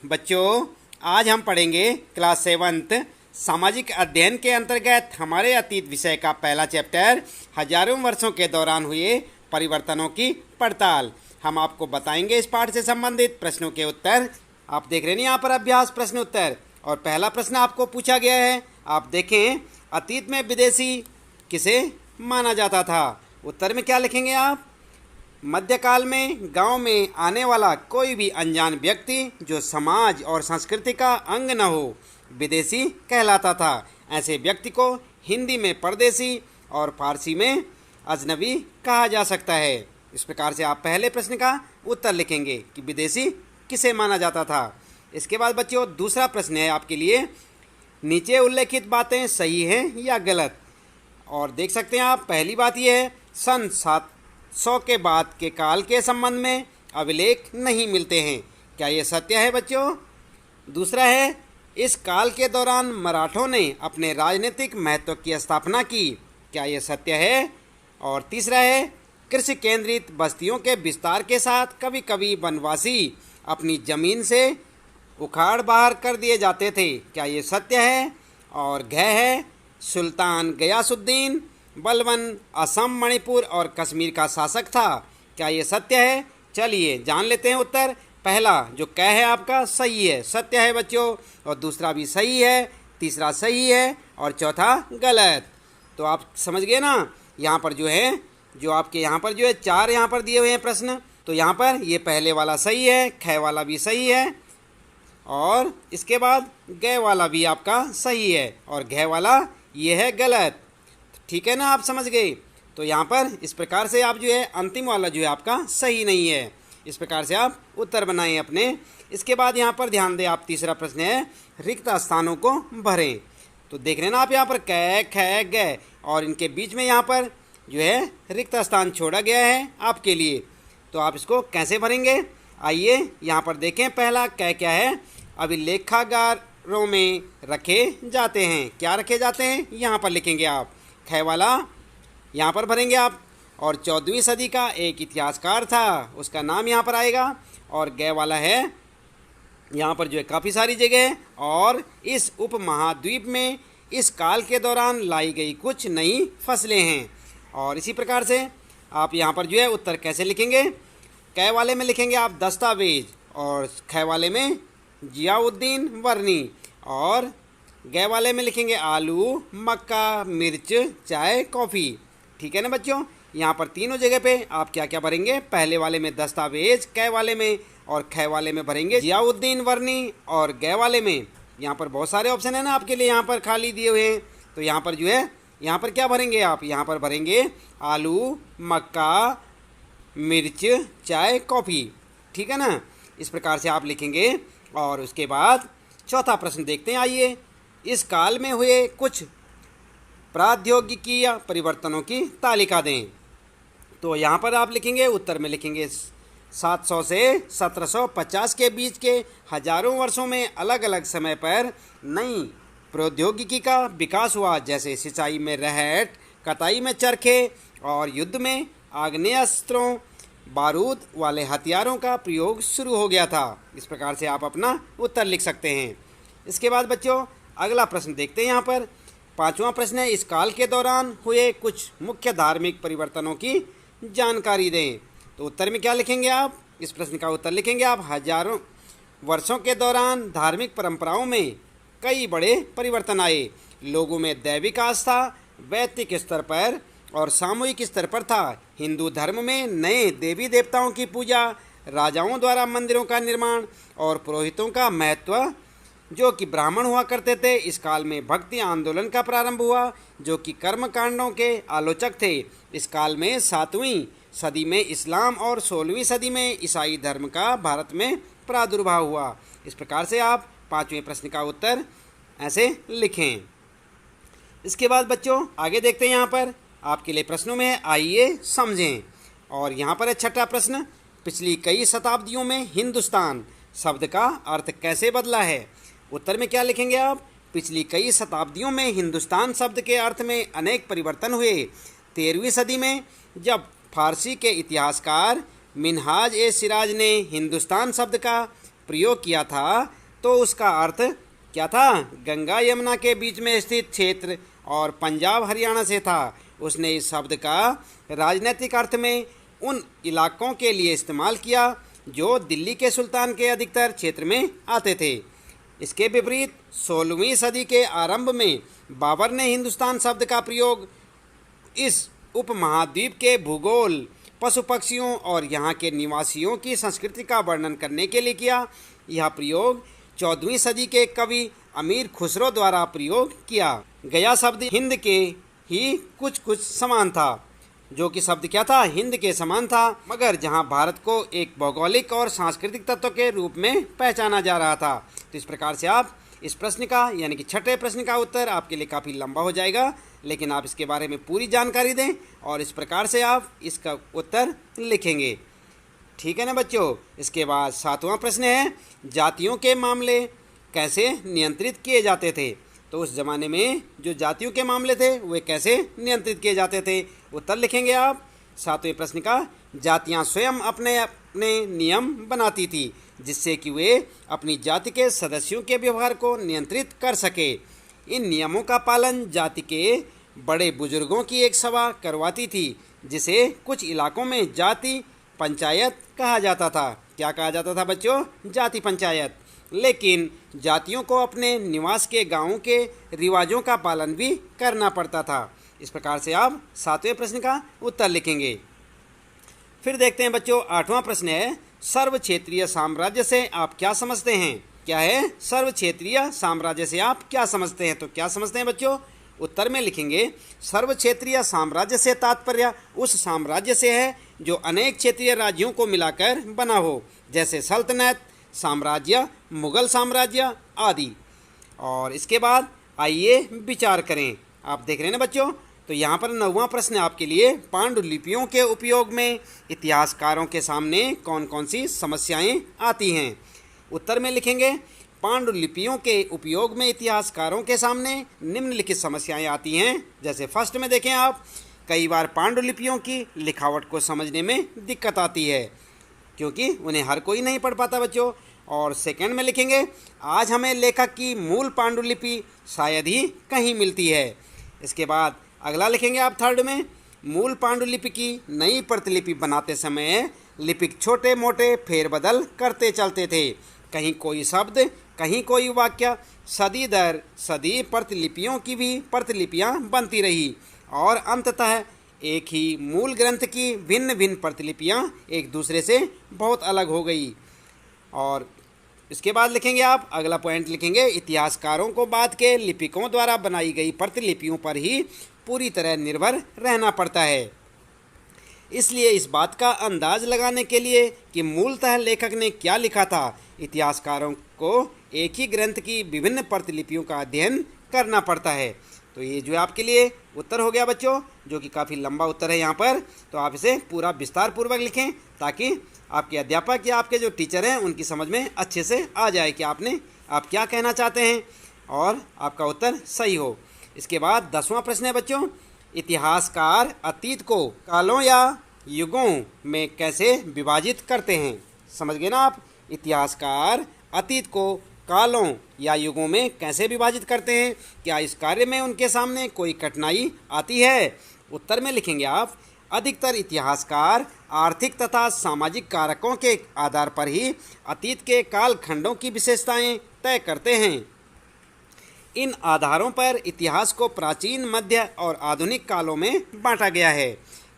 बच्चों, आज हम पढ़ेंगे क्लास 7th सामाजिक अध्ययन के अंतर्गत हमारे अतीत विषय का पहला चैप्टर हजारों वर्षों के दौरान हुए परिवर्तनों की पड़ताल। हम आपको बताएंगे इस पाठ से संबंधित प्रश्नों के उत्तर। आप देख रहे हैं यहाँ पर अभ्यास प्रश्न उत्तर, और पहला प्रश्न आपको पूछा गया है। आप देखें, अतीत में विदेशी किसे माना जाता था। उत्तर में क्या लिखेंगे आप? मध्यकाल में गांव में आने वाला कोई भी अनजान व्यक्ति जो समाज और संस्कृति का अंग न हो विदेशी कहलाता था। ऐसे व्यक्ति को हिंदी में परदेसी और फारसी में अजनबी कहा जा सकता है। इस प्रकार से आप पहले प्रश्न का उत्तर लिखेंगे कि विदेशी किसे माना जाता था। इसके बाद बच्चों, दूसरा प्रश्न है आपके लिए, नीचे उल्लेखित बातें सही हैं या गलत। और देख सकते हैं आप, पहली बात यह है, सन 700 के बाद के काल के संबंध में अभिलेख नहीं मिलते हैं। क्या ये सत्य है बच्चों? दूसरा है, इस काल के दौरान मराठों ने अपने राजनीतिक महत्व की स्थापना की। क्या ये सत्य है? और तीसरा है, कृषि केंद्रित बस्तियों के विस्तार के साथ कभी कभी वनवासी अपनी जमीन से उखाड़ बाहर कर दिए जाते थे। क्या ये सत्य है? और घ है, सुल्तान गयासुद्दीन बलबन असम, मणिपुर और कश्मीर का शासक था। क्या ये सत्य है? चलिए जान लेते हैं उत्तर। पहला जो क है आपका सही है, सत्य है बच्चों, और दूसरा भी सही है, तीसरा सही है और चौथा गलत। तो आप समझ गए ना। यहाँ पर जो है, जो आपके यहाँ पर जो है 4 यहाँ पर दिए हुए हैं प्रश्न, तो यहाँ पर ये पहले वाला सही है, ख वाला भी सही है, और इसके बाद ग वाला भी आपका सही है, और घ वाला ये है गलत। ठीक है ना, आप समझ गए। तो यहाँ पर इस प्रकार से आप जो है अंतिम वाला जो है आपका सही नहीं है। इस प्रकार से आप उत्तर बनाएं अपने। इसके बाद यहाँ पर ध्यान दें आप, तीसरा प्रश्न है, रिक्त स्थानों को भरें। तो देख रहे हैं ना आप, यहाँ पर क ख ग और इनके बीच में यहाँ पर जो है रिक्त स्थान छोड़ा गया है आपके लिए। तो आप इसको कैसे भरेंगे, आइए यहाँ पर देखें। पहला क क्या है? अभिलेखागारों में रखे जाते हैं। क्या रखे जाते हैं? यहाँ पर लिखेंगे आप। ख वाला यहाँ पर भरेंगे आप। और 14वीं सदी का एक इतिहासकार था, उसका नाम यहाँ पर आएगा। और ग वाला है, यहाँ पर जो है काफ़ी सारी जगह है, और इस उपमहाद्वीप में इस काल के दौरान लाई गई कुछ नई फसलें हैं। और इसी प्रकार से आप यहाँ पर जो है उत्तर कैसे लिखेंगे? क वाले में लिखेंगे आप दस्तावेज, और ख वाले में जियाउद्दीन वर्नी, और ग वाले में लिखेंगे आलू, मक्का, मिर्च, चाय, कॉफ़ी। ठीक है ना बच्चों। यहाँ पर तीनों जगह पे आप क्या क्या भरेंगे? पहले वाले में दस्तावेज, क वाले में, और ख वाले में भरेंगे जियाउद्दीन वर्नी, और ग वाले में यहाँ पर बहुत सारे ऑप्शन है ना आपके लिए, यहाँ पर खाली दिए हुए हैं। तो यहाँ पर जो है, यहाँ पर क्या भरेंगे आप? यहाँ पर भरेंगे आलू, मक्का, मिर्च, चाय, कॉफ़ी। ठीक है ना, इस प्रकार से आप लिखेंगे। और उसके बाद चौथा प्रश्न देखते हैं, आइए। इस काल में हुए कुछ प्रौद्योगिकीय परिवर्तनों की तालिका दें। तो यहाँ पर आप लिखेंगे, उत्तर में लिखेंगे 700 से 1750 के बीच के हजारों वर्षों में अलग अलग समय पर नई प्रौद्योगिकी का विकास हुआ, जैसे सिंचाई में रहट, कटाई में चरखे, और युद्ध में आग्नेयास्त्रों, बारूद वाले हथियारों का प्रयोग शुरू हो गया था। इस प्रकार से आप अपना उत्तर लिख सकते हैं। इसके बाद बच्चों अगला प्रश्न देखते हैं। यहाँ पर 5वां प्रश्न है, इस काल के दौरान हुए कुछ मुख्य धार्मिक परिवर्तनों की जानकारी दें। तो उत्तर में क्या लिखेंगे आप? इस प्रश्न का उत्तर लिखेंगे आप, हजारों वर्षों के दौरान धार्मिक परंपराओं में कई बड़े परिवर्तन आए। लोगों में दैविक आस्था वैयक्तिक स्तर पर और सामूहिक स्तर पर था। हिंदू धर्म में नए देवी देवताओं की पूजा, राजाओं द्वारा मंदिरों का निर्माण, और पुरोहितों का महत्व जो कि ब्राह्मण हुआ करते थे। इस काल में भक्ति आंदोलन का प्रारंभ हुआ, जो कि कर्म कांडों के आलोचक थे। इस काल में 7वीं सदी में इस्लाम और 16वीं सदी में ईसाई धर्म का भारत में प्रादुर्भाव हुआ। इस प्रकार से आप 5वें प्रश्न का उत्तर ऐसे लिखें। इसके बाद बच्चों आगे देखते हैं। यहाँ पर आपके लिए प्रश्नों में है, आइए समझें। और यहाँ पर है 6ठा प्रश्न, पिछली कई शताब्दियों में हिंदुस्तान शब्द का अर्थ कैसे बदला है। उत्तर में क्या लिखेंगे आप? पिछली कई शताब्दियों में हिंदुस्तान शब्द के अर्थ में अनेक परिवर्तन हुए। 13वीं सदी में जब फारसी के इतिहासकार मिनहाज ए सिराज ने हिंदुस्तान शब्द का प्रयोग किया था तो उसका अर्थ क्या था? गंगा यमुना के बीच में स्थित क्षेत्र और पंजाब हरियाणा से था। उसने इस शब्द का राजनीतिक अर्थ में उन इलाकों के लिए इस्तेमाल किया जो दिल्ली के सुल्तान के अधिकतर क्षेत्र में आते थे। इसके विपरीत 16वीं सदी के आरंभ में बाबर ने हिंदुस्तान शब्द का प्रयोग इस उपमहाद्वीप के भूगोल, पशु पक्षियों और यहाँ के निवासियों की संस्कृति का वर्णन करने के लिए किया। यह प्रयोग 14वीं सदी के कवि अमीर खुसरो द्वारा प्रयोग किया गया शब्द हिंद के ही कुछ कुछ समान था, जो कि शब्द क्या था? हिंद के समान था, मगर जहाँ भारत को एक भौगोलिक और सांस्कृतिक तत्व के रूप में पहचाना जा रहा था। तो इस प्रकार से आप इस प्रश्न का यानी कि छठे प्रश्न का उत्तर आपके लिए काफ़ी लंबा हो जाएगा, लेकिन आप इसके बारे में पूरी जानकारी दें और इस प्रकार से आप इसका उत्तर लिखेंगे। ठीक है ना बच्चों? इसके बाद 7वां प्रश्न है, जातियों के मामले कैसे नियंत्रित किए जाते थे? तो उस ज़माने में जो जातियों के मामले थे वे कैसे नियंत्रित किए जाते थे? उत्तर लिखेंगे आप 7वें प्रश्न का, जातियां स्वयं अपने अपने नियम बनाती थी जिससे कि वे अपनी जाति के सदस्यों के व्यवहार को नियंत्रित कर सके। इन नियमों का पालन जाति के बड़े बुजुर्गों की एक सभा करवाती थी जिसे कुछ इलाकों में जाति पंचायत कहा जाता था। क्या कहा जाता था बच्चों? जाति पंचायत। लेकिन जातियों को अपने निवास के गांवों के रिवाजों का पालन भी करना पड़ता था। इस प्रकार से आप 7वें प्रश्न का उत्तर लिखेंगे। फिर देखते हैं बच्चों 8वां प्रश्न है, सर्व क्षेत्रीय साम्राज्य से आप क्या समझते हैं? क्या है? सर्व क्षेत्रीय साम्राज्य से आप क्या समझते हैं? तो क्या समझते हैं बच्चों? उत्तर में लिखेंगे, सर्व क्षेत्रीय साम्राज्य से तात्पर्य उस साम्राज्य से है जो अनेक क्षेत्रीय राज्यों को मिलाकर बना हो, जैसे सल्तनत, साम्राज्य, मुगल साम्राज्य आदि। और इसके बाद आइए विचार करें। आप देख रहे हैं ना बच्चों? तो यहाँ पर 9वां प्रश्न आपके लिए, पांडुलिपियों के उपयोग में इतिहासकारों के सामने कौन कौन सी समस्याएं आती हैं? उत्तर में लिखेंगे, पांडुलिपियों के उपयोग में इतिहासकारों के सामने निम्नलिखित समस्याएं आती हैं। जैसे फर्स्ट में देखें आप, कई बार पांडुलिपियों की लिखावट को समझने में दिक्कत आती है क्योंकि उन्हें हर कोई नहीं पढ़ पाता बच्चों। और सेकंड में लिखेंगे, आज हमें लेखक की मूल पांडुलिपि शायद ही कहीं मिलती है। इसके बाद अगला लिखेंगे आप थर्ड में, मूल पांडुलिपि की नई प्रतिलिपि बनाते समय लिपिक छोटे मोटे फेरबदल करते चलते थे। कहीं कोई शब्द, कहीं कोई वाक्य, सदी दर सदी प्रतिलिपियों की भी प्रतिलिपियां बनती रही और अंततः एक ही मूल ग्रंथ की भिन्न भिन्न प्रतिलिपियां एक दूसरे से बहुत अलग हो गई। और इसके बाद लिखेंगे आप अगला पॉइंट लिखेंगे, इतिहासकारों को बाद के लिपिकों द्वारा बनाई गई प्रतिलिपियों पर ही पूरी तरह निर्भर रहना पड़ता है। इसलिए इस बात का अंदाज लगाने के लिए कि मूलतः लेखक ने क्या लिखा था, इतिहासकारों को एक ही ग्रंथ की विभिन्न प्रतिलिपियों का अध्ययन करना पड़ता है। तो ये जो आपके लिए उत्तर हो गया बच्चों, जो कि काफ़ी लंबा उत्तर है यहाँ पर, तो आप इसे पूरा विस्तार पूर्वक लिखें ताकि आपके अध्यापक या आपके जो टीचर हैं उनकी समझ में अच्छे से आ जाए कि आप क्या कहना चाहते हैं और आपका उत्तर सही हो। इसके बाद 10वां प्रश्न है बच्चों, इतिहासकार अतीत को कालों या युगों में कैसे विभाजित करते हैं? समझ गए ना आप? इतिहासकार अतीत को कालों या युगों में कैसे विभाजित करते हैं? क्या इस कार्य में उनके सामने कोई कठिनाई आती है? उत्तर में लिखेंगे आप, अधिकतर इतिहासकार आर्थिक तथा सामाजिक कारकों के आधार पर ही अतीत के कालखंडों की विशेषताएं तय करते हैं। इन आधारों पर इतिहास को प्राचीन, मध्य और आधुनिक कालों में बांटा गया है।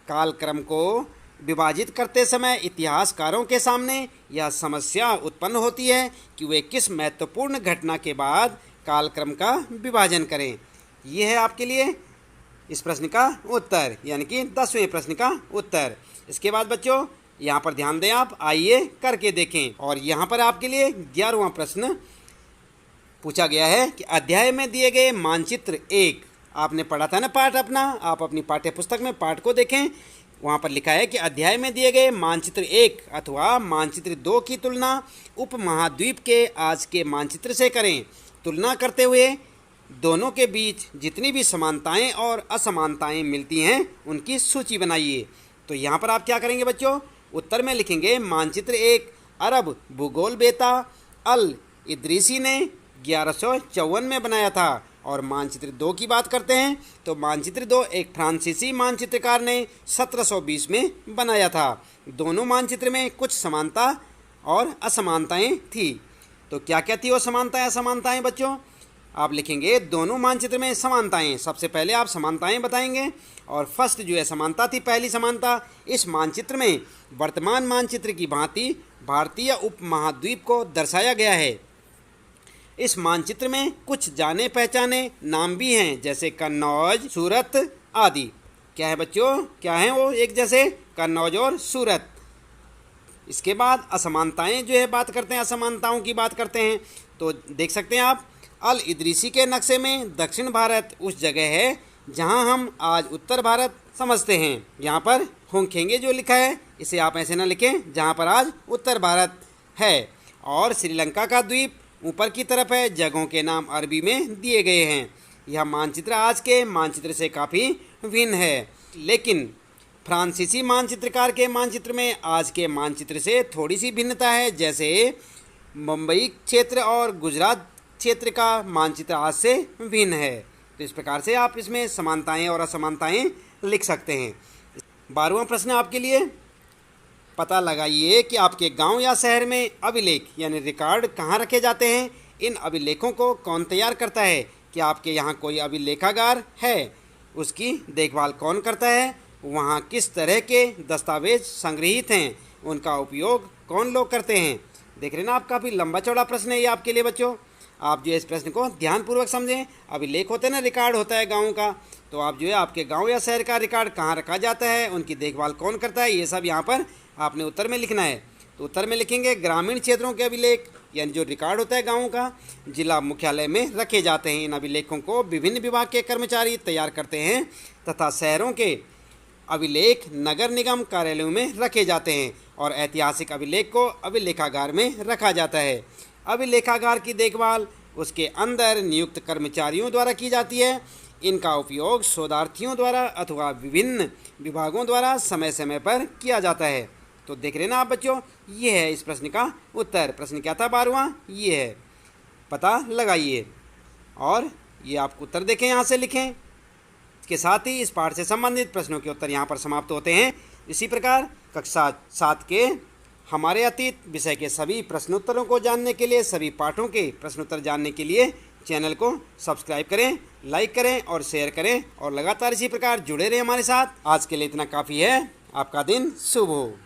कालक्रम को विभाजित करते समय इतिहासकारों के सामने यह समस्या उत्पन्न होती है कि वे किस महत्वपूर्ण घटना के बाद कालक्रम का विभाजन करें। यह है आपके लिए इस प्रश्न का उत्तर, यानी कि 10वें प्रश्न का उत्तर। इसके बाद बच्चों यहाँ पर ध्यान दें आप, आइए करके देखें। और यहाँ पर आपके लिए 11वां प्रश्न पूछा गया है कि अध्याय में दिए गए मानचित्र 1, आपने पढ़ा था ना पाठ अपना, आप अपनी पाठ्य पुस्तक में पाठ को देखें। वहाँ पर लिखा है कि अध्याय में दिए गए मानचित्र 1 अथवा मानचित्र 2 की तुलना उपमहाद्वीप के आज के मानचित्र से करें। तुलना करते हुए दोनों के बीच जितनी भी समानताएं और असमानताएं मिलती हैं उनकी सूची बनाइए। तो यहाँ पर आप क्या करेंगे बच्चों? उत्तर में लिखेंगे, मानचित्र 1 अरब भूगोल बेता अल इदरीसी ने 1154 में बनाया था। और मानचित्र 2 की बात करते हैं तो मानचित्र 2 एक फ्रांसीसी मानचित्रकार ने 1720 में बनाया था। दोनों मानचित्र में कुछ समानता और असमानताएं थी। तो क्या क्या थी वो समानताएं असमानताएं बच्चों? आप लिखेंगे दोनों मानचित्र में समानताएं। सबसे पहले आप समानताएं बताएंगे और फर्स्ट जो है समानता थी, पहली समानता, इस मानचित्र में वर्तमान मानचित्र की भांति भारतीय उपमहाद्वीप को दर्शाया गया है। इस मानचित्र में कुछ जाने पहचाने नाम भी हैं, जैसे कन्नौज, सूरत आदि। क्या है बच्चों? क्या हैं वो एक जैसे? कन्नौज और सूरत। इसके बाद असमानताएं जो है बात करते हैं, असमानताओं की बात करते हैं। तो देख सकते हैं आप अल इदरीसी के नक्शे में दक्षिण भारत उस जगह है जहां हम आज उत्तर भारत समझते हैं। यहाँ पर होंगखेंगे जो लिखा है इसे आप ऐसे ना लिखें जहाँ पर आज उत्तर भारत है। और श्रीलंका का द्वीप ऊपर की तरफ है, जगहों के नाम अरबी में दिए गए हैं। यह मानचित्र आज के मानचित्र से काफ़ी भिन्न है, लेकिन फ्रांसीसी मानचित्रकार के मानचित्र में आज के मानचित्र से थोड़ी सी भिन्नता है। जैसे मुंबई क्षेत्र और गुजरात क्षेत्र का मानचित्र आज से भिन्न है। तो इस प्रकार से आप इसमें समानताएं और असमानताएं लिख सकते हैं। 12वां प्रश्न आपके लिए, पता लगाइए कि आपके गांव या शहर में अभिलेख यानी रिकॉर्ड कहाँ रखे जाते हैं। इन अभिलेखों को कौन तैयार करता है? क्या आपके यहाँ कोई अभिलेखागार है? उसकी देखभाल कौन करता है? वहाँ किस तरह के दस्तावेज संग्रहित हैं? उनका उपयोग कौन लोग करते हैं? देख रहे ना आप, काफ़ी लंबा चौड़ा प्रश्न है ये आपके लिए बच्चों। आप जो है इस प्रश्न को ध्यानपूर्वक समझें। अभिलेख होते हैं ना, रिकॉर्ड होता है गाँव का, तो आप जो है आपके गाँव या शहर का रिकॉर्ड कहाँ रखा जाता है, उनकी देखभाल कौन करता है, ये सब यहाँ पर आपने उत्तर में लिखना है। तो उत्तर में लिखेंगे ग्रामीण क्षेत्रों के अभिलेख यानी जो रिकॉर्ड होता है गाँव का, जिला मुख्यालय में रखे जाते हैं। इन अभिलेखों को विभिन्न विभाग के कर्मचारी तैयार करते हैं तथा शहरों के अभिलेख नगर निगम कार्यालयों में रखे जाते हैं और ऐतिहासिक अभिलेख को अभिलेखागार में रखा जाता है। अभिलेखागार की देखभाल उसके अंदर नियुक्त कर्मचारियों द्वारा की जाती है। इनका उपयोग शोधार्थियों द्वारा अथवा विभिन्न विभागों द्वारा समय समय पर किया जाता है। तो देख रहे ना आप बच्चों, ये है इस प्रश्न का उत्तर। प्रश्न क्या था 12वां? ये है, पता लगाइए। और ये आप उत्तर देखें, यहाँ से लिखें। इसके साथ ही इस पाठ से संबंधित प्रश्नों के उत्तर यहाँ पर समाप्त होते हैं। इसी प्रकार कक्षा 7 के हमारे अतीत विषय के सभी प्रश्नोत्तरों को जानने के लिए, सभी पाठों के प्रश्नोत्तर जानने के लिए चैनल को सब्सक्राइब करें, लाइक करें और शेयर करें और लगातार इसी प्रकार जुड़े रहें हमारे साथ। आज के लिए इतना काफ़ी है। आपका दिन शुभ हो।